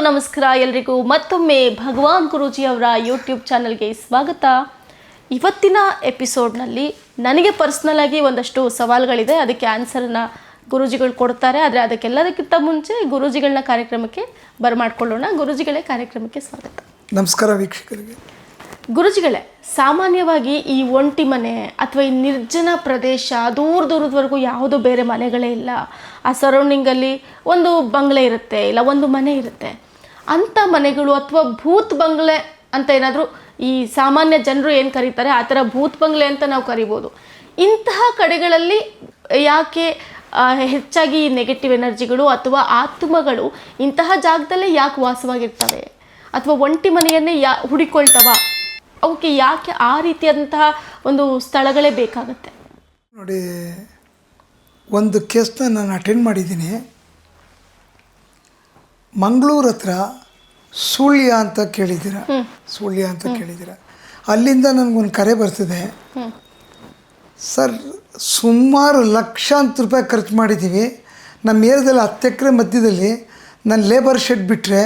ನಮಸ್ಕಾರ ಎಲ್ರಿಗೂ ಮತ್ತೊಮ್ಮೆ ಭಗವಾನ್ ಗುರೂಜಿ ಅವರ ಯೂಟ್ಯೂಬ್ ಚಾನಲ್ಗೆ ಸ್ವಾಗತ. ಇವತ್ತಿನ ಎಪಿಸೋಡ್ನಲ್ಲಿ ನನಗೆ ಪರ್ಸ್ನಲ್ ಆಗಿ ಒಂದಷ್ಟು ಸವಾಲುಗಳಿದೆ, ಅದಕ್ಕೆ ಆನ್ಸರ್ನ ಗುರೂಜಿಗಳು ಕೊಡ್ತಾರೆ. ಆದರೆ ಅದಕ್ಕೆಲ್ಲದಕ್ಕಿಂತ ಮುಂಚೆ ಗುರೂಜಿಗಳನ್ನ ಕಾರ್ಯಕ್ರಮಕ್ಕೆ ಬರಮಾಡ್ಕೊಳ್ಳೋಣ. ಗುರೂಜಿಗಳೇ, ಕಾರ್ಯಕ್ರಮಕ್ಕೆ ಸ್ವಾಗತ. ನಮಸ್ಕಾರ ವೀಕ್ಷಕರಿಗೆ. ಗುರೂಜಿಗಳೇ, ಸಾಮಾನ್ಯವಾಗಿ ಈ ಒಂಟಿ ಮನೆ ಅಥವಾ ಈ ನಿರ್ಜನ ಪ್ರದೇಶ, ದೂರದವರೆಗೂ ಯಾವುದೋ ಬೇರೆ ಮನೆಗಳೇ ಇಲ್ಲ, ಆ ಸರೌಂಡಿಂಗಲ್ಲಿ ಒಂದು ಬಂಗ್ಲೆ ಇರುತ್ತೆ, ಇಲ್ಲ ಒಂದು ಮನೆ ಇರುತ್ತೆ. ಅಂಥ ಮನೆಗಳು ಅಥವಾ ಭೂತ್ ಬಂಗ್ಲೆ ಅಂತ ಏನಾದರೂ ಈ ಸಾಮಾನ್ಯ ಜನರು ಏನು ಕರೀತಾರೆ ಆ ಥರ ಭೂತ್ ಬಂಗ್ಲೆ ಅಂತ ನಾವು ಕರಿಬೋದು. ಇಂತಹ ಕಡೆಗಳಲ್ಲಿ ಯಾಕೆ ಹೆಚ್ಚಾಗಿ ನೆಗೆಟಿವ್ ಎನರ್ಜಿಗಳು ಅಥವಾ ಆತ್ಮಗಳು ಇಂತಹ ಜಾಗದಲ್ಲೇ ಯಾಕೆ ವಾಸವಾಗಿರ್ತವೆ, ಅಥವಾ ಒಂಟಿ ಮನೆಯನ್ನೇ ಹುಡಿಕೊಳ್ತವ, ಅವಕ್ಕೆ ಯಾಕೆ ಆ ರೀತಿಯಾದಂತಹ ಒಂದು ಸ್ಥಳಗಳೇ ಬೇಕಾಗುತ್ತೆ? ನೋಡಿ, ಒಂದು ಕೇಸ್ನ ನಾನು ಅಟೆಂಡ್ ಮಾಡಿದ್ದೀನಿ. ಮಂಗಳೂರು ಹತ್ರ ಸುಳ್ಯ ಅಂತ ಕೇಳಿದ್ದೀರಾ? ಸುಳ್ಯ ಅಂತ ಕೇಳಿದ್ದೀರಾ? ಅಲ್ಲಿಂದ ನನಗೊಂದು ಕರೆ ಬರ್ತಿದೆ. ಸರ್, ಸುಮಾರು ಲಕ್ಷಾಂತರ ರೂಪಾಯಿ ಖರ್ಚು ಮಾಡಿದ್ದೀವಿ. ನಮ್ಮ ಏರಿಯಾದಲ್ಲಿ 10 ಎಕರೆ ಮಧ್ಯದಲ್ಲಿ ನನ್ನ ಲೇಬರ್ ಶೆಡ್ ಬಿಟ್ಟರೆ,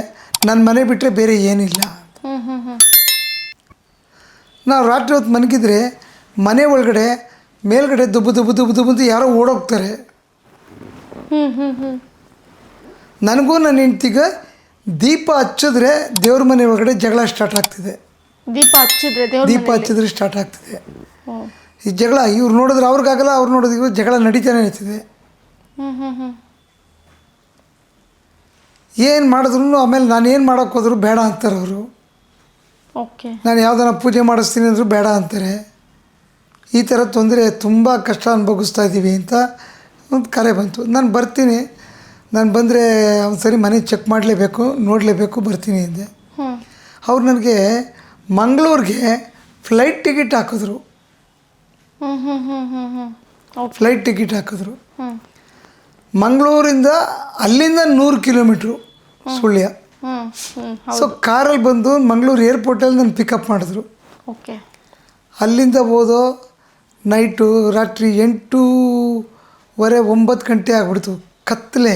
ನನ್ನ ಮನೆ ಬಿಟ್ಟರೆ ಬೇರೆ ಏನಿಲ್ಲ. ನಾವು ರಾತ್ರಿ ಹೊತ್ತು ಮನಗಿದ್ರೆ ಮನೆ ಒಳಗಡೆ ಮೇಲ್ಗಡೆ ದುಬ್ಬು ಯಾರೋ ಓಡೋಗ್ತಾರೆ. ನನಗೂ ನನ್ನ ಹೆಂಡ್ತಿಗೆ ದೀಪ ಹಚ್ಚಿದ್ರೆ ದೇವ್ರ ಮನೆ ಒಳಗಡೆ ಜಗಳ ಸ್ಟಾರ್ಟ್ ಆಗ್ತಿದೆ. ದೀಪ ಹಚ್ಚಿದ್ರೆ ಸ್ಟಾರ್ಟ್ ಆಗ್ತಿದೆ ಈ ಜಗಳ. ಇವ್ರು ನೋಡಿದ್ರೆ ಅವ್ರಿಗಾಗಲ್ಲ, ಅವ್ರು ನೋಡಿದ್ರೆ ಇವ್ರು ಜಗಳ ನಡೀತಾನೆ ಇರ್ತಿದೆ. ಏನು ಮಾಡಿದ್ರು ಆಮೇಲೆ ನಾನು ಏನು ಮಾಡೋಕ್ಕೆ ಹೋದ್ರು ಬೇಡ ಅಂತಾರೆ ಅವರು. ನಾನು ಯಾವುದನ್ನ ಪೂಜೆ ಮಾಡಿಸ್ತೀನಿ ಅಂದರೂ ಬೇಡ ಅಂತಾರೆ. ಈ ಥರ ತೊಂದರೆ, ತುಂಬ ಕಷ್ಟ ಅನುಭವಿಸ್ತಾ ಇದ್ದೀವಿ ಅಂತ ಒಂದು ಕರೆ ಬಂತು. ನಾನು ಬರ್ತೀನಿ, ನಾನು ಬಂದರೆ ಒಂದು ಸರಿ ಮನೆ ಚೆಕ್ ಮಾಡಲೇಬೇಕು, ನೋಡಲೇಬೇಕು, ಬರ್ತೀನಿ ಅಂದೆ. ಅವ್ರು ನನಗೆ ಮಂಗಳೂರಿಗೆ ಫ್ಲೈಟ್ ಟಿಕೆಟ್ ಹಾಕಿದ್ರು. ಮಂಗಳೂರಿಂದ ಅಲ್ಲಿಂದ 100 ಕಿಲೋಮೀಟ್ರು ಸುಳ್ಯ. ಸೊ ಕಾರಲ್ಲಿ ಬಂದು ಮಂಗಳೂರು ಏರ್ಪೋರ್ಟಲ್ಲಿ ನಾನು ಪಿಕಪ್ ಮಾಡಿದ್ರು. ಅಲ್ಲಿಂದ ಹೋದೋ ನೈಟು ರಾತ್ರಿ 8:30 9 ಗಂಟೆ ಆಗ್ಬಿಡ್ತು. ಕತ್ಲೆ.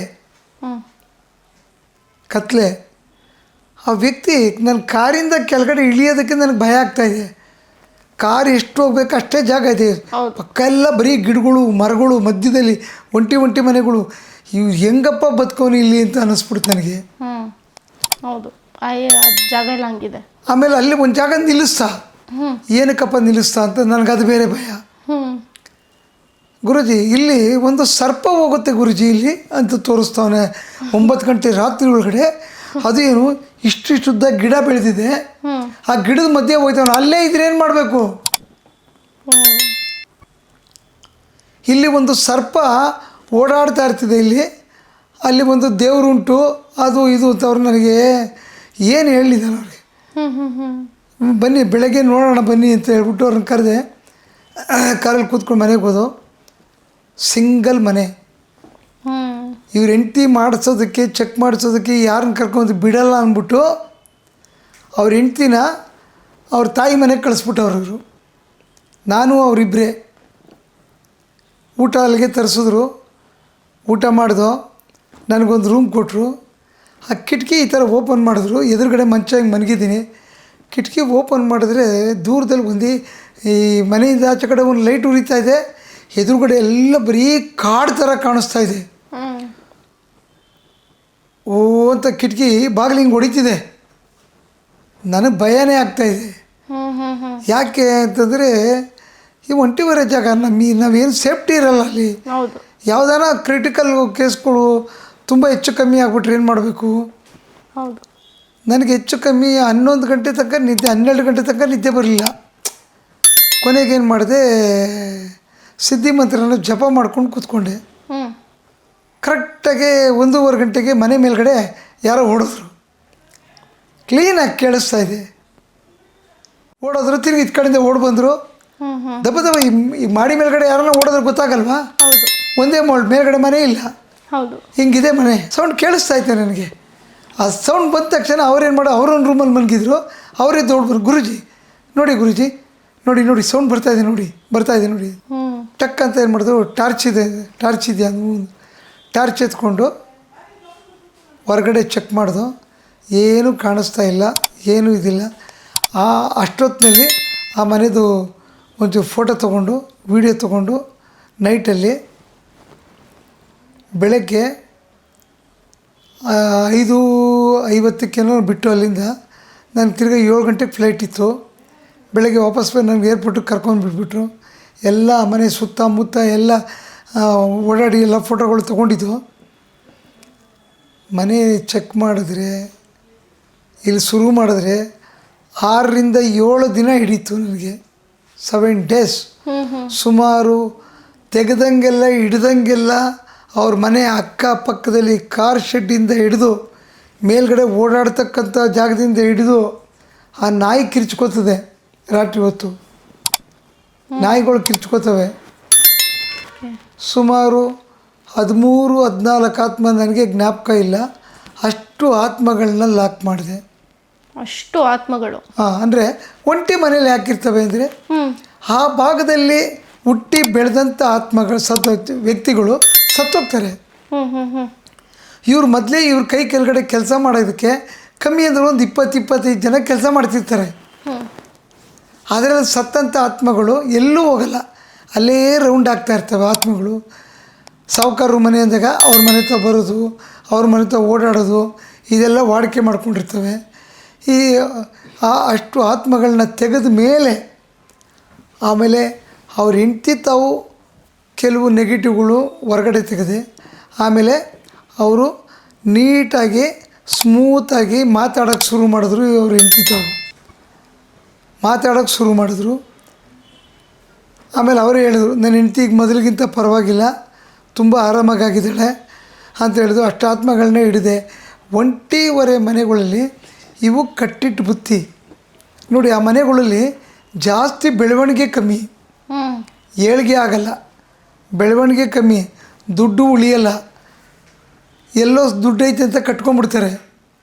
ಆ ವ್ಯಕ್ತಿ ನನ್ನ ಕಾರಿಂದ ಕೆಳಗಡೆ ಇಳಿಯೋದಕ್ಕೆ ನನಗೆ ಭಯ ಆಗ್ತಾಯಿದೆ. ಕಾರ್ ಎಷ್ಟು ಹೋಗ್ಬೇಕು ಅಷ್ಟೇ ಜಾಗ ಇದೆ, ಪಕ್ಕ ಎಲ್ಲ ಬರೀ ಗಿಡಗಳು, ಮರಗಳು, ಮಧ್ಯದಲ್ಲಿ ಒಂಟಿ ಮನೆಗಳು. ಇವು ಹೆಂಗಪ್ಪ ಬದುಕೋನು ಇಲ್ಲಿ ಅಂತ ಅನ್ನಿಸ್ಬಿಡ್ತು ನನಗೆ. ಹೌದು, ಜಾಗ ಎಲ್ಲ ಹಂಗಿದೆ. ಆಮೇಲೆ ಅಲ್ಲಿ ಒಂದು ಜಾಗ ನಿಲ್ಲಿಸ್ತಾ, ಏನಕ್ಕಪ್ಪ ನಿಲ್ಲಿಸ್ತಾ ಅಂತ ನನಗದು ಬೇರೆ ಭಯ. ಗುರುಜಿ, ಇಲ್ಲಿ ಒಂದು ಸರ್ಪ ಹೋಗುತ್ತೆ ಗುರುಜಿ ಇಲ್ಲಿ ಅಂತ ತೋರಿಸ್ತಾವನೆ. 9 ಗಂಟೆ ರಾತ್ರಿ ಒಳಗಡೆ. ಅದು ಏನು ಇಷ್ಟಿಷ್ಟುದ್ದ ಗಿಡ ಬೆಳೆದಿದೆ, ಆ ಗಿಡದ ಮಧ್ಯೆ ಹೋಯ್ತವನು. ಅಲ್ಲೇ ಇದ್ರೆ ಏನು ಮಾಡಬೇಕು? ಇಲ್ಲಿ ಒಂದು ಸರ್ಪ ಓಡಾಡ್ತಾ ಇರ್ತಿದೆ ಇಲ್ಲಿ. ಅಲ್ಲಿ ಒಂದು ದೇವರುಂಟು, ಅದು ಇದು ಅಂತ ಅವ್ರು ನನಗೆ ಏನು ಹೇಳಿದ್ದಾರೆ ಅವ್ರಿಗೆ. ಬನ್ನಿ ಬೆಳಗ್ಗೆ ನೋಡೋಣ ಬನ್ನಿ ಅಂತ ಹೇಳ್ಬಿಟ್ಟು ಅವ್ರನ್ನ ಕರೆದೆ. ಕಾರಲ್ಲಿ ಕೂತ್ಕೊಂಡು ಮನೆಗೆ ಹೋದೋ. ಸಿಂಗಲ್ ಮನೆ. ಇವ್ರ ಹೆಂಡ್ತಿ ಮಾಡಿಸೋದಕ್ಕೆ, ಚೆಕ್ ಮಾಡಿಸೋದಕ್ಕೆ ಯಾರನ್ನ ಕರ್ಕೊಂಡು ಬಿಡಲ್ಲ ಅಂದ್ಬಿಟ್ಟು ಅವ್ರ ಹೆಂಡ್ತಿನ ಅವ್ರ ತಾಯಿ ಮನೆಗೆ ಕಳಿಸ್ಬಿಟ್ಟವ್ರು ಇವರು. ನಾನು ಅವರಿಬ್ಬರೇ. ಊಟ ಅಲ್ಲಿಗೆ ತರಿಸಿದ್ರು, ಊಟ ಮಾಡಿದೋ. ನನಗೊಂದು ರೂಮ್ ಕೊಟ್ಟರು. ಆ ಕಿಟಕಿ ಈ ಥರ ಓಪನ್ ಮಾಡಿದ್ರು. ಎದುರುಗಡೆ ಮಂಚ ಹಿಂಗೆ ಮನಗಿದ್ದೀನಿ. ಕಿಟಕಿ ಓಪನ್ ಮಾಡಿದ್ರೆ ದೂರದಲ್ಲಿ ಒಂದು ಈ ಮನೆಯಿಂದ ಆಚೆ ಕಡೆ ಒಂದು ಲೈಟ್ ಉರಿತಾ ಇದೆ. ಎದುರುಗಡೆ ಎಲ್ಲ ಬರೀ ಕಾಡು ಥರ ಕಾಣಿಸ್ತಾ ಇದೆ. ಓ ಅಂತ ಕಿಟಕಿ ಬಾಗಿಲು ಹಿಂಗೆ ಹೊಡಿತಿದೆ. ನನಗೆ ಭಯನೇ ಆಗ್ತಾಯಿದೆ. ಯಾಕೆ ಅಂತಂದರೆ ಈ ಒಂಟಿವರೆ ಜಾಗ, ನಾವೇನು ಸೇಫ್ಟಿ ಇರಲ್ಲ ಅಲ್ಲಿ. ಯಾವುದಾನ ಕ್ರಿಟಿಕಲ್ ಕೇಸ್ಗಳು ತುಂಬ ಹೆಚ್ಚು ಕಮ್ಮಿ ಆಗಿಬಿಟ್ರೆ ಏನು ಮಾಡಬೇಕು? ನನಗೆ ಹೆಚ್ಚು ಕಮ್ಮಿ 11 ಗಂಟೆ ತನಕ ನಿದ್ದೆ, 12 ಗಂಟೆ ತನಕ ನಿದ್ದೆ ಬರಲಿಲ್ಲ. ಕೊನೆಗೇನು ಮಾಡಿದೆ, ಸಿದ್ಧಿ ಮಂತ್ರನ ಜಪ ಮಾಡ್ಕೊಂಡು ಕೂತ್ಕೊಂಡೆ. ಕರೆಕ್ಟಾಗಿ 1:30 ಗಂಟೆಗೆ ಮನೆ ಮೇಲ್ಗಡೆ ಯಾರೋ ಓಡಿದ್ರು. ಕ್ಲೀನಾಗಿ ಕೇಳಿಸ್ತಾ ಇದೆ. ಓಡೋದ್ರು, ತಿರುಗಿ ಇದು ಕಡೆಯಿಂದ ಓಡಿ ಬಂದರು. ದಬ್ಬ ಈ ಮಾಡಿ ಮೇಲ್ಗಡೆ ಯಾರನ್ನ ಓಡೋದ್ರೆ ಗೊತ್ತಾಗಲ್ವಾ? ಒಂದೇ ಮೇಲ್ಗಡೆ ಮನೆ ಇಲ್ಲ, ಹಿಂಗಿದೆ ಮನೆ. ಸೌಂಡ್ ಕೇಳಿಸ್ತಾ ಇತ್ತು ನನಗೆ. ಆ ಸೌಂಡ್ ಬಂದ ತಕ್ಷಣ ಅವ್ರೇನು ಮಾಡೋ, ಅವರೊಂದು ರೂಮಲ್ಲಿ ಮಲಗಿದ್ರು. ಅವರೇ ದೊಡ್ಡರು, ಗುರುಜಿ ನೋಡಿ ಸೌಂಡ್ ಬರ್ತಾಯಿದೆ ನೋಡಿ. ಟಕ್ ಅಂತ ಏನು ಮಾಡಿದ್ರು, ಟಾರ್ಚ್ ಇದೆಯಾ ಟಾರ್ಚ್ ಎತ್ಕೊಂಡು ಹೊರಗಡೆ ಚೆಕ್ ಮಾಡ್ದು. ಏನೂ ಕಾಣಿಸ್ತಾ ಇಲ್ಲ, ಏನೂ ಇದಿಲ್ಲ. ಅಷ್ಟೊತ್ತಿನಲ್ಲಿ ಆ ಮನೆದು ಒಂಚೂರು ಫೋಟೋ ತೊಗೊಂಡು ವೀಡಿಯೋ ತೊಗೊಂಡು ನೈಟಲ್ಲಿ ಬೆಳಗ್ಗೆ 5:50 ಬಿಟ್ಟು ಅಲ್ಲಿಂದ ನಾನು ತಿರ್ಗಿ 7 ಗಂಟೆಗೆ ಫ್ಲೈಟ್ ಇತ್ತು. ಬೆಳಗ್ಗೆ ವಾಪಸ್ ನನಗೆ ಏರ್ಪೋರ್ಟಿಗೆ ಕರ್ಕೊಂಡು ಬಿಟ್ಬಿಟ್ರು. ಎಲ್ಲ ಮನೆ ಸುತ್ತಮುತ್ತ ಎಲ್ಲ ಓಡಾಡಿ ಎಲ್ಲ ಫೋಟೋಗಳು ತೊಗೊಂಡಿದ್ದು. ಮನೆ ಚೆಕ್ ಮಾಡಿದ್ರೆ ಇಲ್ಲಿ ಶುರು ಮಾಡಿದ್ರೆ 6ರಿಂದ 7 ದಿನ ಹಿಡೀತು ನನಗೆ. 7 ಡೇಸ್ ಸುಮಾರು. ತೆಗೆದಂಗೆಲ್ಲ ಹಿಡ್ದಂಗೆಲ್ಲ ಅವ್ರ ಮನೆ ಅಕ್ಕಪಕ್ಕದಲ್ಲಿ ಕಾರ್ ಶೆಡ್ಡಿಂದ ಹಿಡಿದು ಮೇಲ್ಗಡೆ ಓಡಾಡ್ತಕ್ಕಂಥ ಜಾಗದಿಂದ ಹಿಡಿದು ಆ ನಾಯಿ ಕಿರ್ಚ್ಕೋತದೆ. ರಾತ್ರಿ ಹೊತ್ತು ನಾಯಿಗಳು ಕಿರ್ಚ್ಕೋತವೆ. ಸುಮಾರು 13-14 ಆತ್ಮ ನನಗೆ ಜ್ಞಾಪಕ ಇಲ್ಲ. ಅಷ್ಟು ಆತ್ಮಗಳನ್ನ ಲಾಕ್ ಮಾಡಿದೆ. ಅಷ್ಟು ಆತ್ಮಗಳು? ಹಾಂ, ಅಂದರೆ ಒಂಟಿ ಮನೇಲಿ ಯಾಕಿರ್ತವೆ ಅಂದರೆ ಆ ಭಾಗದಲ್ಲಿ ಹುಟ್ಟಿ ಬೆಳೆದಂಥ ಆತ್ಮಗಳು ವ್ಯಕ್ತಿಗಳು ಸತ್ತೋಗ್ತಾರೆ. ಇವ್ರು ಮೊದಲೇ ಇವ್ರ ಕೈ ಕೆಳಗಡೆ ಕೆಲಸ ಮಾಡೋದಕ್ಕೆ ಕಮ್ಮಿ ಅಂದರೆ ಒಂದು 20-25 ಜನ ಕೆಲಸ ಮಾಡ್ತಿರ್ತಾರೆ. ಅದರಲ್ಲಿ ಸತ್ತಂಥ ಆತ್ಮಗಳು ಎಲ್ಲೂ ಹೋಗಲ್ಲ, ಅಲ್ಲೇ ರೌಂಡ್ ಆಗ್ತಾ ಇರ್ತವೆ ಆತ್ಮಗಳು. ಸಾಹುಕಾರರು ಮನೆ ಅಂದಾಗ ಅವ್ರ ಮನೆ ಹತ್ರ ಬರೋದು, ಅವ್ರ ಮನೆ ಹತ್ರ ಓಡಾಡೋದು, ಇದೆಲ್ಲ ವಾಡಿಕೆ ಮಾಡ್ಕೊಂಡಿರ್ತವೆ. ಅಷ್ಟು ಆತ್ಮಗಳನ್ನ ತೆಗೆದ ಮೇಲೆ ಆಮೇಲೆ ಅವ್ರ ಹೆಂಡ್ತಿ ತಾವು ಕೆಲವು ನೆಗೆಟಿವ್ಗಳು ಹೊರಗಡೆ ತೆಗೆದೆ. ಆಮೇಲೆ ಅವರು ನೀಟಾಗಿ ಸ್ಮೂತಾಗಿ ಮಾತಾಡೋಕ್ಕೆ ಶುರು ಮಾಡಿದ್ರು. ಅವ್ರ ಹೆಂಡ್ತಿ ತಾವು ಮಾತಾಡೋಕ್ಕೆ ಶುರು ಮಾಡಿದ್ರು. ಆಮೇಲೆ ಅವರೇ ಹೇಳಿದ್ರು, ನನ್ನ ಹೆಂಡ್ತಿಗೆ ಮೊದಲಿಗಿಂತ ಪರವಾಗಿಲ್ಲ, ತುಂಬ ಆರಾಮಾಗಿದ್ದಾಳೆ ಅಂತ ಹೇಳಿದ್ರು. ಅಷ್ಟು ಆತ್ಮಗಳನ್ನೇ ಹಿಡಿದೆ. ಒಂಟಿವರೆ ಮನೆಗಳಲ್ಲಿ ಇವು ಕಟ್ಟಿಟ್ಟು ಬುತ್ತಿ ನೋಡಿ. ಆ ಮನೆಗಳಲ್ಲಿ ಜಾಸ್ತಿ ಬೆಳವಣಿಗೆ ಕಮ್ಮಿ, ಏಳಿಗೆ ಆಗಲ್ಲ, ಬೆಳವಣಿಗೆ ಕಮ್ಮಿ, ದುಡ್ಡು ಉಳಿಯಲ್ಲ. ಎಲ್ಲೋ ದುಡ್ಡು ಐತೆ ಅಂತ ಕಟ್ಕೊಂಡ್ಬಿಡ್ತಾರೆ.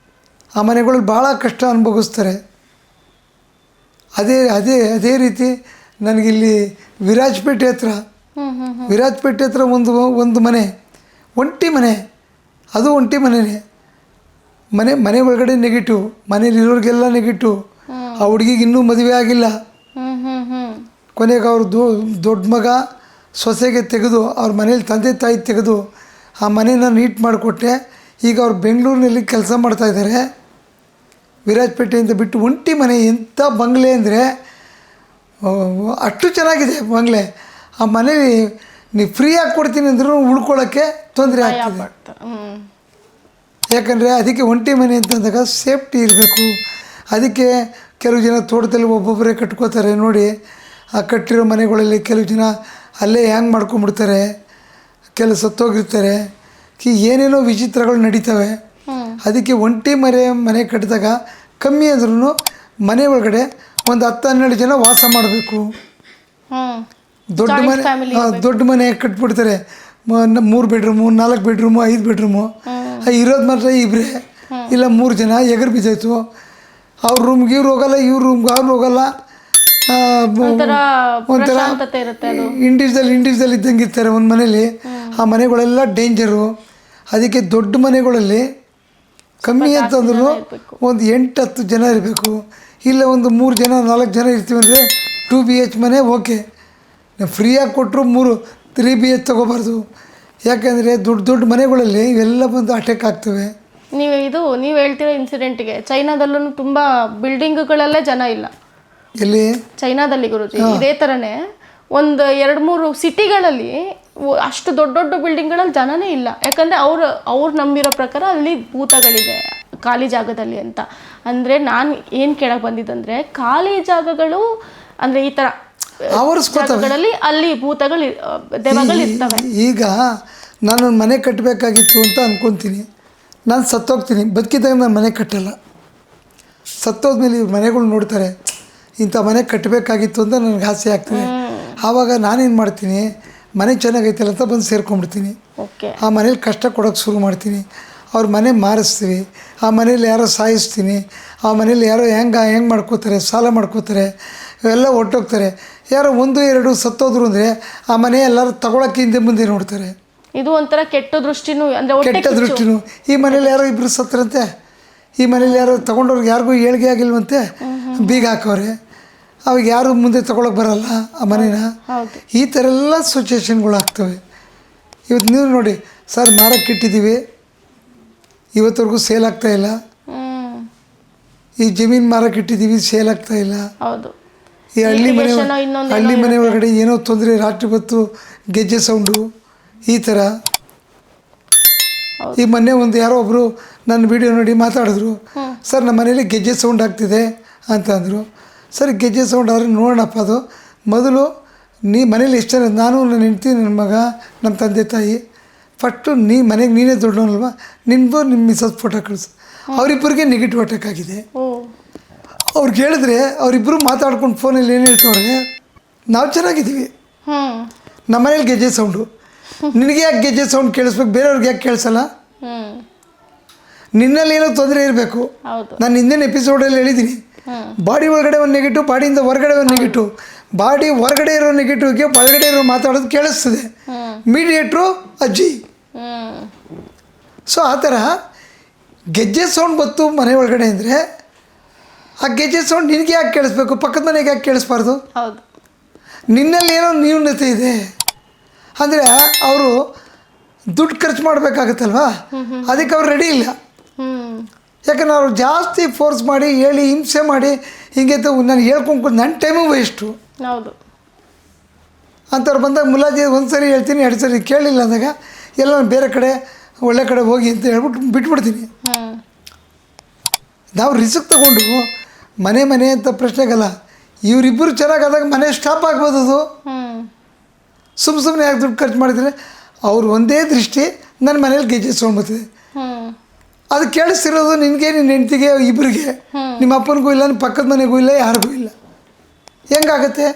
ಆ ಮನೆಗಳಲ್ಲಿ ಭಾಳ ಕಷ್ಟ ಅನುಭವಿಸ್ತಾರೆ. ಅದೇ ರೀತಿ ನನಗಿಲ್ಲಿ ವಿರಾಜಪೇಟೆ ಹತ್ರ ಒಂದು ಮನೆ, ಒಂಟಿ ಮನೆ, ಅದು ಒಂಟಿ ಮನೆಯೇ. ಮನೆ ಒಳಗಡೆ ನೆಗೆಟಿವ್, ಮನೇಲಿರೋರಿಗೆಲ್ಲ ನೆಗೆಟಿವ್. ಆ ಹುಡುಗಿಗೆ ಇನ್ನೂ ಮದುವೆ ಆಗಿಲ್ಲ. ಕೊನೆಗೆ ಅವ್ರ ದೊಡ್ಡ ಮಗ ಸೊಸೆಗೆ ತೆಗೆದು ಅವ್ರ ಮನೇಲಿ ತಂದೆ ತಾಯಿ ತೆಗೆದು ಆ ಮನೇನ ನೀಟ್ ಮಾಡಿಕೊಟ್ಟೆ. ಈಗ ಅವ್ರು ಬೆಂಗಳೂರಿನಲ್ಲಿ ಕೆಲಸ ಮಾಡ್ತಾಯಿದ್ದಾರೆ. ವಿರಾಜಪೇಟೆಯಿಂದ ಬಿಟ್ಟು ಒಂಟಿ ಮನೆ. ಎಂಥ ಬಂಗ್ಲೆ ಅಂದರೆ ಅಷ್ಟು ಚೆನ್ನಾಗಿದೆ ಬಂಗ್ಲೆ. ಆ ಮನೇಲಿ ನೀವು ಫ್ರೀಯಾಗಿ ಕೊಡ್ತೀನಿ ಅಂದ್ರೂ ಉಳ್ಕೊಳ್ಳೋಕ್ಕೆ ತೊಂದರೆ ಆಗ್ತದೆ. ಯಾಕಂದರೆ ಅದಕ್ಕೆ ಒಂಟಿ ಮನೆ ಅಂತಂದಾಗ ಸೇಫ್ಟಿ ಇರಬೇಕು. ಅದಕ್ಕೆ ಕೆಲವು ಜನ ತೋಟದಲ್ಲಿ ಒಬ್ಬೊಬ್ಬರೇ ಕಟ್ಕೋತಾರೆ ನೋಡಿ. ಆ ಕಟ್ಟಿರೋ ಮನೆಗಳಲ್ಲಿ ಕೆಲವು ಜನ ಅಲ್ಲೇ ಹ್ಯಾಂಗ್ ಮಾಡ್ಕೊಂಬಿಡ್ತಾರೆ, ಕೆಲವು ಸತ್ತೋಗಿರ್ತಾರೆ. ಏನೇನೋ ವಿಚಿತ್ರಗಳು ನಡೀತವೆ. ಅದಕ್ಕೆ ಒಂಟಿ ಮನೆ ಕಟ್ಟಿದಾಗ ಕಮ್ಮಿ ಅಂದ್ರೂ ಮನೆ ಒಳಗಡೆ ಒಂದು 10-12 ಜನ ವಾಸ ಮಾಡಬೇಕು. ದೊಡ್ಡ ಮನೆ ಕಟ್ಬಿಡ್ತಾರೆ. 3 ಬೆಡ್ರೂಮು, 4 ಬೆಡ್ರೂಮು, 5 ಬೆಡ್ರೂಮು. ಇರೋದು ಮಾತ್ರ ಇಬ್ಬರೇ ಇಲ್ಲ 3 ಜನ. ಎಗರು ಬಿದ್ದೋಯ್ತು. ಅವ್ರ ರೂಮ್ಗೆ ಇವ್ರು ಹೋಗಲ್ಲ, ಇವ್ರ ರೂಮ್ಗೆ ಅವ್ರು ಹೋಗಲ್ಲ. ಒಂಥರ ಇಂಡಿವಿಜುವಲ್ ಇದ್ದಂಗೆ ಇರ್ತಾರೆ ಒಂದು ಮನೇಲಿ. ಆ ಮನೆಗಳೆಲ್ಲ ಡೇಂಜರು. ಅದಕ್ಕೆ ದೊಡ್ಡ ಮನೆಗಳಲ್ಲಿ ಕಮ್ಮಿ ಅಂತಂದ್ರೂ ಒಂದು 8-10 ಜನ ಇರಬೇಕು. ಇಲ್ಲ ಒಂದು 3 ಜನ 4 ಜನ ಇರ್ತೀವಿ ಅಂದರೆ 2 BH ಮನೆ ಓಕೆ. ಫ್ರೀಯಾಗಿ ಕೊಟ್ಟರು 3 BH ತೊಗೋಬಾರ್ದು. ಯಾಕೆಂದರೆ ದೊಡ್ಡ ಮನೆಗಳಲ್ಲಿ ಇವೆಲ್ಲ ಬಂದು ಅಟ್ಯಾಕ್ ಆಗ್ತವೆ. ನೀವು ಹೇಳ್ತಿರೋ ಇನ್ಸಿಡೆಂಟ್ಗೆ ಚೈನಾದಲ್ಲೂ ತುಂಬ ಬಿಲ್ಡಿಂಗ್ಗಳಲ್ಲೇ ಜನ ಇಲ್ಲ. ಎಲ್ಲಿ? ಚೈನಾದಲ್ಲಿ ಗುರುಜಿ ಇದೇ ಥರನೇ ಒಂದು 2-3 ಸಿಟಿಗಳಲ್ಲಿ ಅಷ್ಟು ದೊಡ್ಡ ಬಿಲ್ಡಿಂಗ್ಗಳಲ್ಲಿ ಜನನೇ ಇಲ್ಲ. ಯಾಕಂದರೆ ಅವ್ರು ನಂಬಿರೋ ಪ್ರಕಾರ ಅಲ್ಲಿ ಭೂತಗಳಿದೆ ಖಾಲಿ ಜಾಗದಲ್ಲಿ ಅಂತ. ಅಂದರೆ ನಾನು ಏನು ಕೇಳಕ್ಕೆ ಬಂದಿದ್ದಂದರೆ ಖಾಲಿ ಜಾಗಗಳು ಅಂದರೆ ಈ ಥರ ಜಾಗಗಳಲ್ಲಿ ಅಲ್ಲಿ ಭೂತಗಳು ದೆವ್ವಗಳು ಇರ್ತವೆ. ಈಗ ನಾನು ಮನೆ ಕಟ್ಟಬೇಕಾಗಿತ್ತು ಅಂತ ಅಂದ್ಕೊತೀನಿ. ನಾನು ಸತ್ತೋಗ್ತೀನಿ, ಬದುಕಿದಾಗ ನಾನು ಮನೆ ಕಟ್ಟಲ್ಲ. ಸತ್ತೋದ್ಮೇಲೆ ಇವ್ರು ಮನೆಗಳು ನೋಡ್ತಾರೆ, ಇಂಥ ಮನೆ ಕಟ್ಟಬೇಕಾಗಿತ್ತು ಅಂತ ನನಗೆ ಆಸೆ ಆಗ್ತದೆ. ಆವಾಗ ನಾನೇನು ಮಾಡ್ತೀನಿ, ಮನೆ ಚೆನ್ನಾಗೈತಲ್ಲ ಅಂತ ಬಂದು ಸೇರ್ಕೊಂಡ್ಬಿಡ್ತೀನಿ. ಆ ಮನೇಲಿ ಕಷ್ಟ ಕೊಡೋಕ್ಕೆ ಶುರು ಮಾಡ್ತೀನಿ. ಅವ್ರ ಮನೆ ಮಾರಿಸ್ತೀವಿ. ಆ ಮನೇಲಿ ಯಾರೋ ಸಾಯಿಸ್ತೀನಿ. ಆ ಮನೇಲಿ ಯಾರೋ ಹೆಂಗೆ ಮಾಡ್ಕೋತಾರೆ, ಸಾಲ ಮಾಡ್ಕೋತಾರೆ, ಇವೆಲ್ಲ ಹೊಟ್ಟೋಗ್ತಾರೆ. ಯಾರೋ 1-2 ಸತ್ತೋದ್ರು ಅಂದರೆ ಆ ಮನೆ ಎಲ್ಲರೂ ತಗೊಳಕ್ಕೆ ಹಿಂದೆ ಮುಂದೆ ನೋಡ್ತಾರೆ. ಇದು ಒಂಥರ ಕೆಟ್ಟ ದೃಷ್ಟಿನೂ ಅಂದರೆ ಕೆಟ್ಟ ದೃಷ್ಟಿನೂ. ಈ ಮನೇಲಿ ಯಾರೋ 2 ಸತ್ತರಂತೆ, ಈ ಮನೇಲಿ ಯಾರು ತೊಗೊಂಡವ್ರಿಗೆ ಯಾರಿಗೂ ಏಳಿಗೆ ಆಗಿಲ್ವಂತೆ, ಬೀಗ ಹಾಕವ್ರೆ, ಅವಾಗ ಯಾರು ಮುಂದೆ ತೊಗೊಳಕ್ಕೆ ಬರಲ್ಲ ಆ ಮನೇನ. ಹೌದು. ಈ ಥರ ಎಲ್ಲ ಸಿಚುವೇಶನ್ಗಳು ಆಗ್ತವೆ. ಇವತ್ತು ನೀವು ನೋಡಿ ಸರ್, ಮಾರಕ್ಕೆ ಇಟ್ಟಿದ್ದೀವಿ, ಇವತ್ತವರೆಗೂ ಸೇಲ್ ಆಗ್ತಾಯಿಲ್ಲ. ಈ ಜಮೀನು ಮಾರಕ್ಕೆ ಇಟ್ಟಿದ್ದೀವಿ, ಸೇಲ್ ಆಗ್ತಾಯಿಲ್ಲ. ಹೌದು. ಈ ಹಳ್ಳಿ ಮನೆ ಒಳಗಡೆ ಏನೋ ತೊಂದರೆ, ರಾತ್ರಿ ಹೊತ್ತು ಗೆಜ್ಜೆ ಸೌಂಡು ಈ ಥರ. ಈ ಮೊನ್ನೆ ಒಂದು ಯಾರೋ ಒಬ್ಬರು ನನ್ನ ವಿಡಿಯೋ ನೋಡಿ ಮಾತಾಡಿದ್ರು, ಸರ್ ನಮ್ಮ ಮನೇಲಿ ಗೆಜ್ಜೆ ಸೌಂಡ್ ಆಗ್ತಿದೆ ಅಂತ ಅಂದರು. ಸರ್ ಗೆಜ್ಜೆ ಸೌಂಡ್ ಆದರೆ ನೋಡೋಣಪ್ಪ, ಅದು ಮೊದಲು ನೀ ಮನೇಲಿ ಎಷ್ಟು ಜನ, ನಾನು ನನ್ನ ಹೆಂಡ್ತಿ, ನನ್ನ ಮಗ, ನಮ್ಮ ತಂದೆ ತಾಯಿ, ಫಸ್ಟು ಮನೆಗೆ ನೀನೇ ದೊಡ್ಡವನಲ್ವ, ನಿಮ್ಮದು ನಿಮ್ಮ ಮಿಸಸ್ ಫೋಟೋ ಕಳಿಸು. ಅವರಿಬ್ಬರಿಗೆ ನೆಗೆಟಿವ್ ಅಟ್ಯಾಕ್ ಆಗಿದೆ. ಅವ್ರಿಗೆ ಹೇಳಿದ್ರೆ ಅವರಿಬ್ಬರು ಮಾತಾಡ್ಕೊಂಡು ಫೋನಲ್ಲಿ ಏನು ಹೇಳ್ತವ್ರೆ, ನಾವು ಚೆನ್ನಾಗಿದ್ದೀವಿ, ನಮ್ಮ ಮನೇಲಿ ಗೆಜ್ಜೆ ಸೌಂಡು, ನಿನಗೆ ಯಾಕೆ ಗೆಜ್ಜೆ ಸೌಂಡ್ ಕೇಳಿಸ್ಬೇಕು, ಬೇರೆಯವ್ರಿಗೆ ಯಾಕೆ ಕೇಳಿಸಲ್ಲ? ನಿನ್ನಲ್ಲಿ ಏನೋ ತೊಂದರೆ ಇರಬೇಕು. ನಾನು ಹಿಂದಿನ ಎಪಿಸೋಡಲ್ಲಿ ಹೇಳಿದ್ದೀನಿ, ಬಾಡಿ ಒಳಗಡೆ ಒಂದು ನೆಗೆಟಿವ್, ಬಾಡಿಯಿಂದ ಹೊರಗಡೆ ಒಂದು ನೆಗೆಟಿವ್, ಬಾಡಿ ಹೊರಗಡೆ ಇರೋ ನೆಗೆಟಿವ್ಗೆ ಒಳಗಡೆ ಇರೋ ಮಾತಾಡೋದು ಕೇಳಿಸ್ತದೆ. ಮೀಡಿಯೇಟ್ರು ಅಜ್ಜಿ. ಸೊ ಆ ಥರ ಗೆಜ್ಜೆ ಸೌಂಡ್ ಬಂತು ಮನೆ ಒಳಗಡೆ ಅಂದರೆ, ಆ ಗೆಜ್ಜೆ ಸೌಂಡ್ ನಿನಗೆ ಯಾಕೆ ಕೇಳಿಸ್ಬೇಕು, ಪಕ್ಕದ ಮನೆಗೆ ಯಾಕೆ ಕೇಳಿಸ್ಬಾರ್ದು? ನಿನ್ನಲ್ಲಿ ಏನೋ ನ್ಯೂನತೆ ಇದೆ ಅಂದರೆ ಅವರು ದುಡ್ಡು ಖರ್ಚು ಮಾಡಬೇಕಾಗತ್ತಲ್ವ, ಅದಕ್ಕೆ ಅವ್ರು ರೆಡಿ ಇಲ್ಲ. ಯಾಕಂದ್ರೆ ಅವ್ರು ಜಾಸ್ತಿ ಫೋರ್ಸ್ ಮಾಡಿ ಹೇಳಿ ಹಿಂಸೆ ಮಾಡಿ ಹಿಂಗೆ ನಾನು ಹೇಳ್ಕೊಂಡು ನನ್ನ ಟೈಮು ವೇಸ್ಟು. ಹೌದು. ಅಂಥವ್ರು ಬಂದಾಗ ಮುಲಾಜಿ ಒಂದು ಸರಿ ಹೇಳ್ತೀನಿ, 2 ಸರಿ ಕೇಳಲಿಲ್ಲ ಅಂದಾಗ ಎಲ್ಲ ಬೇರೆ ಕಡೆ ಒಳ್ಳೆ ಕಡೆ ಹೋಗಿ ಅಂತ ಹೇಳ್ಬಿಟ್ಟು ಬಿಟ್ಬಿಡ್ತೀನಿ. ನಾವು ರಿಸ್ಕ್ ತಗೊಂಡು ಮನೆ ಅಂತ ಪ್ರಶ್ನೆಗಲ್ಲ, ಇವರಿಬ್ಬರು ಚೆನ್ನಾಗಾದಾಗ ಮನೆ ಸ್ಟಾಪ್ ಆಗ್ಬೋದು. ಅದು ಸುಮ್ಮನೆ ಯಾಕೆ ದುಡ್ಡು ಖರ್ಚು ಮಾಡಿದರೆ ಅವ್ರು ಒಂದೇ ದೃಷ್ಟಿ, ನನ್ನ ಮನೇಲಿ ಗೆಜ್ಜೆ ಸೌಂಡ್ ಬರ್ತಿದೆ, ಅದು ಕೇಳಿಸ್ತಿರೋದು ನಿನಗೆ, ನಿನ್ನ ಹೆಂಡ್ತಿಗೆ, ಇಬ್ಬರಿಗೆ, ನಿಮ್ಮ ಅಪ್ಪನಿಗೂ ಇಲ್ಲ, ನಿಮ್ಮ ಪಕ್ಕದ ಮನೆಗೂ ಇಲ್ಲ, ಯಾರಿಗೂ ಇಲ್ಲ. ಹೆಂಗಾಗತ್ತೆ?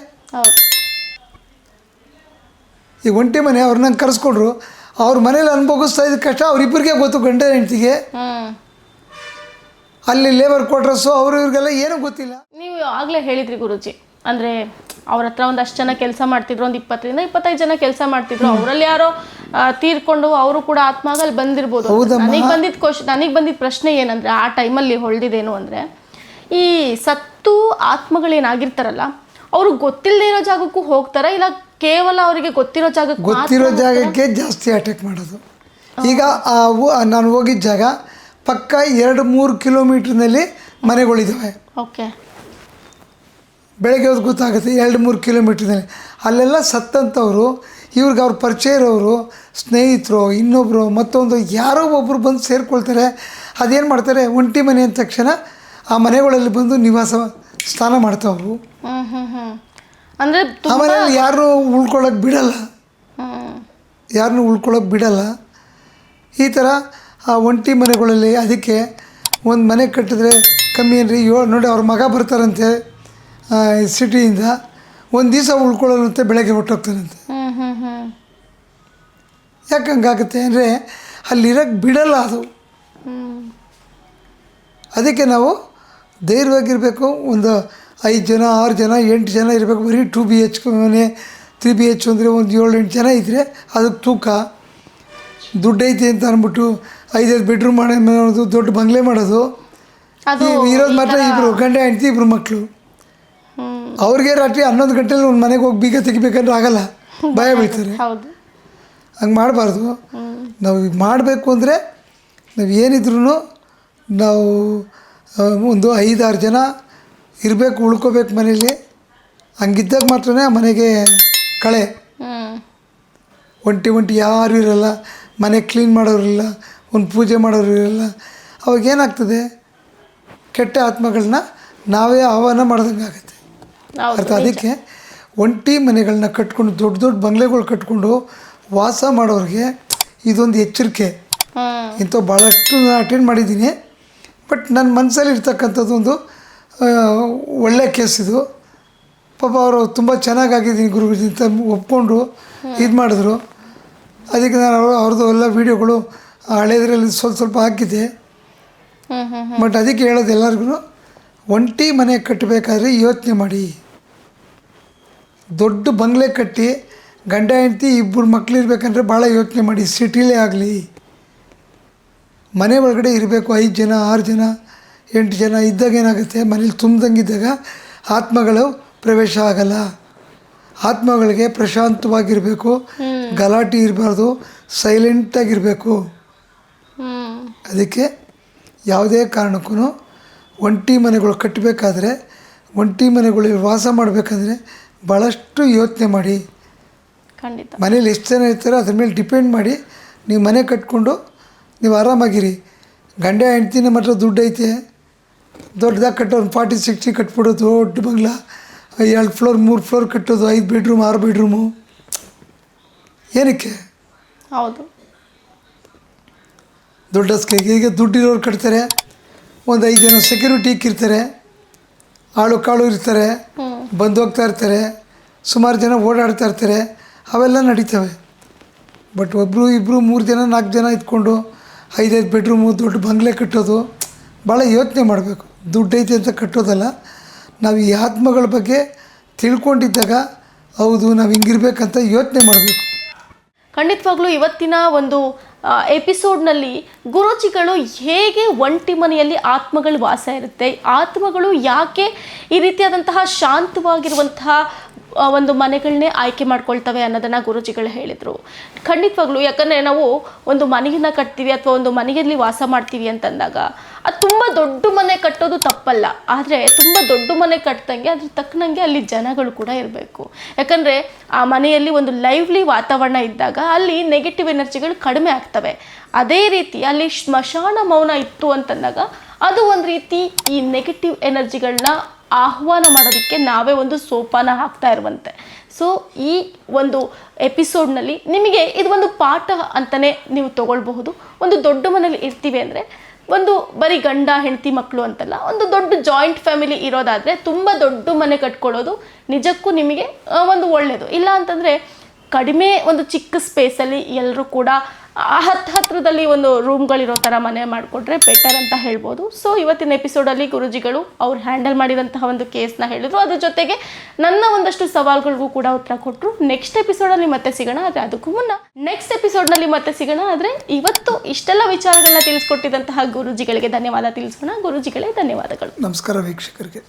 ಈ ಒಂಟಿ ಮನೆ ಅವ್ರನ್ನ ಕರೆಸ್ಕೊಂಡ್ರು, ಅವ್ರ ಮನೇಲಿ ಅನುಭವಿಸ್ತಾ ಇದ್ದ ಕಷ್ಟ ಅವ್ರಿಬ್ಬರಿಗೆ ಗೊತ್ತು, ಗಂಡ ಹೆಂಡ್ತಿಗೆ. ಅಲ್ಲಿ ಲೇಬರ್ ಕ್ವಾರ್ಟರ್ಸು ಅವರು ಇವ್ರಿಗೆಲ್ಲ ಏನೂ ಗೊತ್ತಿಲ್ಲ. ನೀವು ಆಗಲೇ ಹೇಳಿದ್ರಿ ಗುರೂಜಿ, ಅಂದರೆ ಅವ್ರ ಹತ್ರ ಒಂದಷ್ಟು ಜನ ಕೆಲಸ ಮಾಡ್ತಿದ್ರು, ಒಂದು 20ರಿಂದ 25 ಜನ ಕೆಲಸ ಮಾಡ್ತಿದ್ರು, ಅವರಲ್ಲಿ ಯಾರೋ ತೀರ್ಕೊಂಡು ಅವರು ಕೂಡ ಆತ್ಮದಲ್ಲಿ ಬಂದಿರ್ಬೋದು. ನನಗೆ ಬಂದಿದ್ದ ಪ್ರಶ್ನೆ ಏನಂದರೆ, ಆ ಟೈಮಲ್ಲಿ ಹೊಳ್ದಿದ್ದೇನು ಅಂದರೆ, ಈ ಸತ್ತು ಆತ್ಮಗಳೇನಾಗಿರ್ತಾರಲ್ಲ ಅವರು ಗೊತ್ತಿಲ್ಲದೆ ಇರೋ ಜಾಗಕ್ಕೂ ಹೋಗ್ತಾರ, ಇಲ್ಲ ಕೇವಲ ಅವರಿಗೆ ಗೊತ್ತಿರೋ ಜಾಗಕ್ಕೆ ಜಾಸ್ತಿ ಅಟ್ಯಾಕ್ ಮಾಡೋದು. ಈಗ ನಾನು ಹೋಗಿದ್ದ ಜಾಗ ಪಕ್ಕ 2-3 ಕಿಲೋಮೀಟ್ರ್ನಲ್ಲಿ ಮನೆಗಳಿದ್ದಾವೆ. ಓಕೆ. ಬೆಳಗ್ಗೆ ಹೊತ್ತು ಗೊತ್ತಾಗುತ್ತೆ, 2-3 ಕಿಲೋಮೀಟ್ರ್ನಲ್ಲಿ ಅಲ್ಲೆಲ್ಲ ಸತ್ತಂಥವ್ರು, ಇವ್ರಿಗೆ ಅವ್ರ ಪರಿಚಯ ಇರೋರು, ಸ್ನೇಹಿತರು, ಇನ್ನೊಬ್ಬರು, ಮತ್ತೊಂದು ಯಾರೋ ಒಬ್ಬರು ಬಂದು ಸೇರಿಕೊಳ್ತಾರೆ. ಅದೇನು ಮಾಡ್ತಾರೆ, ಒಂಟಿ ಮನೆ ಅಂದ ತಕ್ಷಣ ಆ ಮನೆಗಳಲ್ಲಿ ಬಂದು ನಿವಾಸ ಸ್ನಾನ ಮಾಡ್ತಾವ್ರು. ಅಂದರೆ ಆ ಮನೆಯಲ್ಲಿ ಯಾರನ್ನೂ ಉಳ್ಕೊಳ್ಳೋಕೆ ಬಿಡಲ್ಲ. ಈ ಥರ ಆ ಒಂಟಿ ಮನೆಗಳಲ್ಲಿ, ಅದಕ್ಕೆ ಒಂದು ಮನೆ ಕಟ್ಟಿದ್ರೆ ಕಮ್ಮಿ ಏನ್ರಿ, ನೋಡಿ ಅವ್ರ ಮಗ ಬರ್ತಾರಂತೆ ಸಿಟಿಯಿಂದ, ಒಂದು ದಿವಸ ಉಳ್ಕೊಳ್ಳೋರಂತೆ, ಬೆಳಗ್ಗೆ ಹೊಟ್ಟೋಗ್ತಾರಂತೆ. ಯಾಕೆ ಹಂಗಾಗುತ್ತೆ ಅಂದರೆ ಅಲ್ಲಿರೋಕ್ಕೆ ಬಿಡಲ್ಲ ಅದು. ಅದಕ್ಕೆ ನಾವು ಧೈರ್ಯವಾಗಿರಬೇಕು. ಒಂದು 5 ಜನ 6 ಜನ 8 ಜನ ಇರಬೇಕು. ಬರೀ 2 BH ಮನೆ 3 BH ಅಂದರೆ ಒಂದು 7-8 ಜನ ಇದ್ದರೆ ಅದಕ್ಕೆ ತೂಕ. ದುಡ್ಡೈತಿ ಅಂತ ಅಂದ್ಬಿಟ್ಟು 5-5 ಬೆಡ್ರೂಮ್ ಮಾಡೋದು, ದೊಡ್ಡ ಬಂಗ್ಲೆ ಮಾಡೋದು, ಇರೋದು ಮಾತ್ರ ಇಬ್ಬರು ಗಂಡ ಹೆಂಡ್ತಿ, 2 ಮಕ್ಕಳು. ಅವ್ರಿಗೆ ರಾತ್ರಿ 11 ಗಂಟೆಲಿ ಒಂದು ಮನೆಗೆ ಹೋಗಿ ಬೀಗ ತೆಗಿಬೇಕಂದ್ರೆ ಆಗಲ್ಲ, ಭಯ ಬೀಳ್ತಾರೆ. ಹಂಗೆ ಮಾಡಬಾರ್ದು. ನಾವು ಮಾಡಬೇಕು ಅಂದರೆ ನಾವು ಏನಿದ್ರು ನಾವು ಒಂದು 5-6 ಜನ ಇರಬೇಕು, ಉಳ್ಕೋಬೇಕು ಮನೇಲಿ. ಹಂಗಿದ್ದಾಗ ಮಾತ್ರ ಆ ಮನೆಗೆ ಕಳೆ. ಒಂಟಿ ಯಾರೂ ಇರಲ್ಲ, ಮನೆ ಕ್ಲೀನ್ ಮಾಡೋರಿಲ್ಲ, ಒಂದು ಪೂಜೆ ಮಾಡೋರು ಇರಲ್ಲ. ಅವಾಗೇನಾಗ್ತದೆ, ಕೆಟ್ಟ ಆತ್ಮಗಳನ್ನ ನಾವೇ ಆಹ್ವಾನ ಮಾಡ್ದಂಗೆ ಆಗುತ್ತೆ. ಅರ್ಥ. ಅದಕ್ಕೆ ಒಂಟಿ ಮನೆಗಳನ್ನ ಕಟ್ಕೊಂಡು, ದೊಡ್ಡ ದೊಡ್ಡ ಬಂಗ್ಲೆಗಳು ಕಟ್ಕೊಂಡು ವಾಸ ಮಾಡೋರಿಗೆ ಇದೊಂದು ಎಚ್ಚರಿಕೆ. ಇಂಥ ಭಾಳಷ್ಟು ನಾನು ಅಟೆಂಡ್ ಮಾಡಿದ್ದೀನಿ. ಬಟ್ ನನ್ನ ಮನಸ್ಸಲ್ಲಿ ಇರ್ತಕ್ಕಂಥದ್ದು ಒಂದು ಒಳ್ಳೆ ಕೇಸ್ ಇದು. ಪಾಪ ಅವರು ತುಂಬ ಚೆನ್ನಾಗಾಗಿದ್ದೀನಿ ಗುರುಗಳು ಅಂತ ಒಪ್ಕೊಂಡು ಇದು ಮಾಡಿದ್ರು. ಅದಕ್ಕೆ ನಾನು ಅವ್ರದ್ದು ಎಲ್ಲ ವೀಡಿಯೋಗಳು ಹಳೆಯದ್ರಲ್ಲಿ ಸ್ವಲ್ಪ ಹಾಕಿದ್ದೆ. ಬಟ್ ಅದಕ್ಕೆ ಹೇಳೋದು ಎಲ್ಲರಿಗೂ, ಒಂಟಿ ಮನೆ ಕಟ್ಟಬೇಕಾದ್ರೆ ಯೋಚನೆ ಮಾಡಿ. ದೊಡ್ಡ ಬಂಗ್ಲೆ ಕಟ್ಟಿ ಗಂಡ ಹೆಂಡ್ತಿ 2 ಮಕ್ಕಳಿರ್ಬೇಕಂದ್ರೆ ಭಾಳ ಯೋಚನೆ ಮಾಡಿ. ಸಿಟಿಲೇ ಆಗಲಿ, ಮನೆ ಒಳಗಡೆ ಇರಬೇಕು 5 ಜನ 6 ಜನ 8 ಜನ ಇದ್ದಾಗ ಏನಾಗುತ್ತೆ, ಮನೇಲಿ ತುಂಬ್ದಂಗಿದ್ದಾಗ ಆತ್ಮಗಳು ಪ್ರವೇಶ ಆಗಲ್ಲ. ಆತ್ಮಗಳಿಗೆ ಪ್ರಶಾಂತವಾಗಿರಬೇಕು, ಗಲಾಟೆ ಇರಬಾರ್ದು, ಸೈಲೆಂಟಾಗಿರಬೇಕು. ಅದಕ್ಕೆ ಯಾವುದೇ ಕಾರಣಕ್ಕೂ ಒಂಟಿ ಮನೆಗಳು ಕಟ್ಟಬೇಕಾದ್ರೆ, ಒಂಟಿ ಮನೆಗಳಲ್ಲಿ ವಾಸ ಮಾಡಬೇಕಾದ್ರೆ ಭಾಳಷ್ಟು ಯೋಚನೆ ಮಾಡಿ. ಖಂಡಿತ. ಮನೇಲಿ ಎಷ್ಟು ಜನ ಇರ್ತಾರೋ ಅದ್ರ ಮೇಲೆ ಡಿಪೆಂಡ್ ಮಾಡಿ ನೀವು ಮನೆ ಕಟ್ಕೊಂಡು ನೀವು ಆರಾಮಾಗಿರಿ. ಗಂಡ ಹೆಂಡ್ತಿನ ಮಾತ್ರ ದುಡ್ಡು ಐತೆ, ದೊಡ್ಡದಾಗಿ ಕಟ್ಟೋದು 40-60 ಕಟ್ಬಿಡೋದು, ದೊಡ್ಡ ಬಂಗ್ಲ 2 ಫ್ಲೋರ್ 3 ಫ್ಲೋರ್ ಕಟ್ಟೋದು, 5 ಬೆಡ್ರೂಮ್ 6 ಬೆಡ್ರೂಮು, ಏನಕ್ಕೆ? ಹೌದು. ದೊಡ್ಡ ಸ್ಕೈಗೆ ಈಗ ದುಡ್ಡಿರೋರು ಕಟ್ತಾರೆ, ಒಂದು 5 ಜನ ಸೆಕ್ಯೂರಿಟಿ ಇಕ್ಕಿರ್ತಾರೆ, ಆಳು ಕಾಳು ಇರ್ತಾರೆ, ಬಂದು ಹೋಗ್ತಾ ಇರ್ತಾರೆ, ಸುಮಾರು ಜನ ಓಡಾಡ್ತಾ ಇರ್ತಾರೆ, ಅವೆಲ್ಲ ನಡೀತವೆ. ಬಟ್ 1 2 3 ಜನ 4 ಜನ ಇದ್ಕೊಂಡು 5 ಬೆಡ್ರೂಮು ದೊಡ್ಡ ಬಂಗ್ಲೆ ಕಟ್ಟೋದು ಭಾಳ ಯೋಚನೆ ಮಾಡಬೇಕು. ದುಡ್ಡೈತೆ ಅಂತ ಕಟ್ಟೋದಲ್ಲ. ನಾವು ಈ ಆತ್ಮಗಳ ಬಗ್ಗೆ ತಿಳ್ಕೊಂಡಿದ್ದಾಗ ಹೌದು ನಾವು ಹಿಂಗಿರ್ಬೇಕಂತ ಯೋಚನೆ ಮಾಡಬೇಕು. ಖಂಡಿತವಾಗ್ಲೂ ಇವತ್ತಿನ ಒಂದು ಎಪಿಸೋಡ್ನಲ್ಲಿ ಗುರೂಜಿಗಳು ಹೇಗೆ ಒಂಟಿ ಮನೆಯಲ್ಲಿ ಆತ್ಮಗಳು ವಾಸ ಇರುತ್ತೆ, ಆತ್ಮಗಳು ಯಾಕೆ ಈ ರೀತಿಯಾದಂತಹ ಶಾಂತವಾಗಿರುವಂತಹ ಒಂದು ಮನೆಗಳನ್ನೇ ಆಯ್ಕೆ ಮಾಡ್ಕೊಳ್ತವೆ ಅನ್ನೋದನ್ನು ಗುರೂಜಿಗಳು ಹೇಳಿದರು. ಖಂಡಿತವಾಗ್ಲೂ, ಯಾಕಂದರೆ ನಾವು ಒಂದು ಮನೆಯನ್ನು ಕಟ್ತೀವಿ ಅಥವಾ ಒಂದು ಮನೆಯಲ್ಲಿ ವಾಸ ಮಾಡ್ತೀವಿ ಅಂತಂದಾಗ ಅದು ತುಂಬ ದೊಡ್ಡ ಮನೆ ಕಟ್ಟೋದು ತಪ್ಪಲ್ಲ. ಆದರೆ ತುಂಬ ದೊಡ್ಡ ಮನೆ ಕಟ್ಟಿದಂಗೆ ಅದ್ರ ತಕ್ಕನಂಗೆ ಅಲ್ಲಿ ಜನಗಳು ಕೂಡ ಇರಬೇಕು. ಯಾಕಂದರೆ ಆ ಮನೆಯಲ್ಲಿ ಒಂದು ಲೈವ್ಲಿ ವಾತಾವರಣ ಇದ್ದಾಗ ಅಲ್ಲಿ ನೆಗೆಟಿವ್ ಎನರ್ಜಿಗಳು ಕಡಿಮೆ ಆಗ್ತವೆ. ಅದೇ ರೀತಿ ಅಲ್ಲಿ ಸ್ಮಶಾನ ಮೌನ ಇತ್ತು ಅಂತಂದಾಗ ಅದು ಒಂದು ರೀತಿ ಈ ನೆಗೆಟಿವ್ ಎನರ್ಜಿಗಳನ್ನ ಆಹ್ವಾನ ಮಾಡೋದಕ್ಕೆ ನಾವೇ ಒಂದು ಸೋಪಾನ ಹಾಕ್ತಾ ಇರುವಂತೆ. ಸೊ ಈ ಒಂದು ಎಪಿಸೋಡ್ನಲ್ಲಿ ನಿಮಗೆ ಇದು ಒಂದು ಪಾಠ ಅಂತಲೇ ನೀವು ತೊಗೊಳ್ಬಹುದು. ಒಂದು ದೊಡ್ಡ ಮನೇಲಿ ಇರ್ತೀವಿ ಅಂದರೆ ಒಂದು ಬರೀ ಗಂಡ ಹೆಂಡತಿ ಮಕ್ಕಳು ಅಂತಲ್ಲ, ಒಂದು ದೊಡ್ಡ ಜಾಯಿಂಟ್ ಫ್ಯಾಮಿಲಿ ಇರೋದಾದರೆ ತುಂಬ ದೊಡ್ಡ ಮನೆ ಕಟ್ಕೊಳ್ಳೋದು ನಿಜಕ್ಕೂ ನಿಮಗೆ ಒಂದು ಒಳ್ಳೆಯದು. ಇಲ್ಲ ಅಂತಂದರೆ ಕಡಿಮೆ ಒಂದು ಚಿಕ್ಕ ಸ್ಪೇಸಲ್ಲಿ ಎಲ್ಲರೂ ಕೂಡ ಹತ್ತಿರದಲ್ಲಿ ಒಂದು ರೂಮ್ಗಳಿರೋ ಥರ ಮನೆ ಮಾಡಿಕೊಟ್ರೆ ಬೆಟರ್ ಅಂತ ಹೇಳ್ಬೋದು. ಸೊ ಇವತ್ತಿನ ಎಪಿಸೋಡಲ್ಲಿ ಗುರೂಜಿಗಳು ಅವ್ರು ಹ್ಯಾಂಡಲ್ ಮಾಡಿದಂತಹ ಒಂದು ಕೇಸ್ನ ಹೇಳಿದ್ರು, ಅದ್ರ ಜೊತೆಗೆ ನನ್ನ ಒಂದಷ್ಟು ಸವಾಲುಗಳಿಗೂ ಕೂಡ ಉತ್ತರ ಕೊಟ್ಟರು. ನೆಕ್ಸ್ಟ್ ಎಪಿಸೋಡಲ್ಲಿ ಮತ್ತೆ ಸಿಗೋಣ. ಆದರೆ ಅದಕ್ಕೂ ಮುನ್ನ ನೆಕ್ಸ್ಟ್ ಎಪಿಸೋಡ್ನಲ್ಲಿ ಮತ್ತೆ ಸಿಗೋಣ. ಆದರೆ ಇವತ್ತು ಇಷ್ಟೆಲ್ಲ ವಿಚಾರಗಳನ್ನ ತಿಳಿಸ್ಕೊಟ್ಟಿದ್ದಂತಹ ಗುರೂಜಿಗಳಿಗೆ ಧನ್ಯವಾದ ತಿಳಿಸೋಣ. ಗುರೂಜಿಗಳೇ ಧನ್ಯವಾದಗಳು. ನಮಸ್ಕಾರ ವೀಕ್ಷಕರಿಗೆ.